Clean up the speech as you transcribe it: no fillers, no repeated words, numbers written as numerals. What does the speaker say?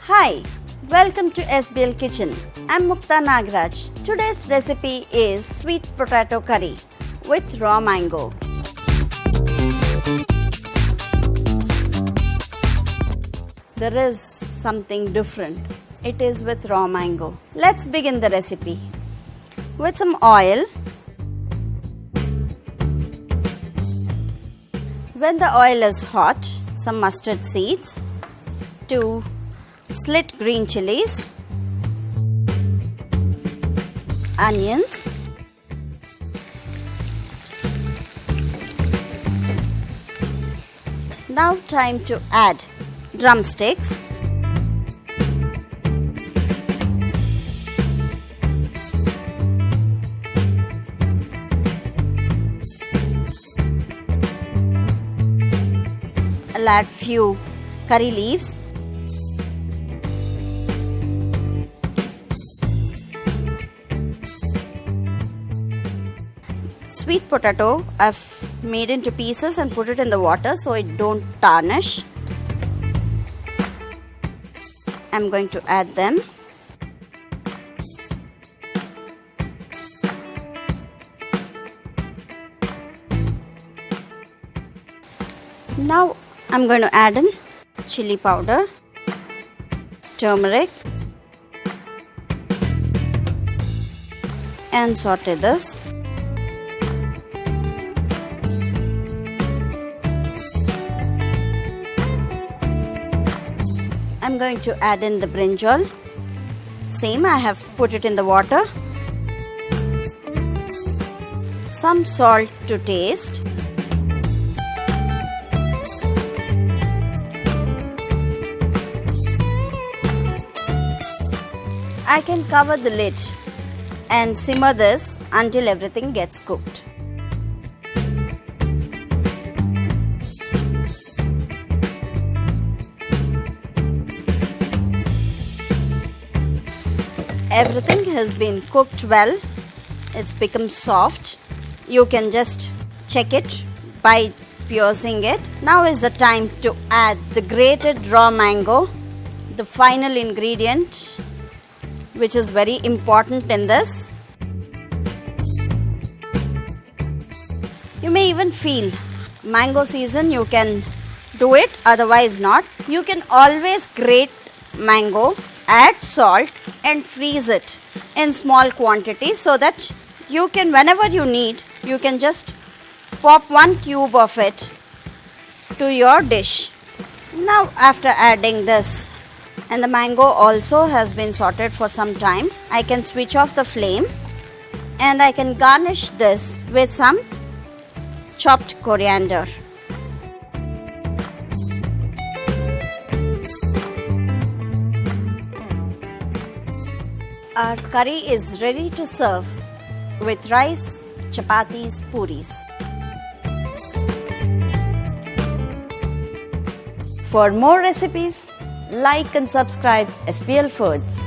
Hi, welcome to SBL Kitchen. I'm Mukta Nagaraj. Today's recipe is sweet potato curry with raw mango. There is something different. It is with raw mango. Let's begin the recipe. With some oil. When the oil is hot, some mustard seeds, 2 slit green chilies, onions, now time to add drumsticks, I'll add few curry leaves, sweet potato I've made into pieces and put it in the water so it don't tarnish. I'm going to add them. Now I'm going to add in chilli powder, turmeric, and saute this. I'm going to add in the brinjal. Same, I have put it in the water. Some salt to taste. I can cover the lid and simmer this until everything gets cooked. Everything has been cooked well. It's become soft. You can just check it by piercing it. Now is the time to add the grated raw mango, the final ingredient, which is very important in this. You may even feel mango season, you can do it, otherwise not. You can always grate mango, add salt and freeze it in small quantities so that you can, whenever you need, you can just pop 1 cube of it to your dish. Now after adding this, and the mango also has been sauteed for some time, I can switch off the flame and I can garnish this with some chopped coriander. Our curry is ready to serve with rice, chapatis, pooris. For more recipes, like and subscribe SBL Foods.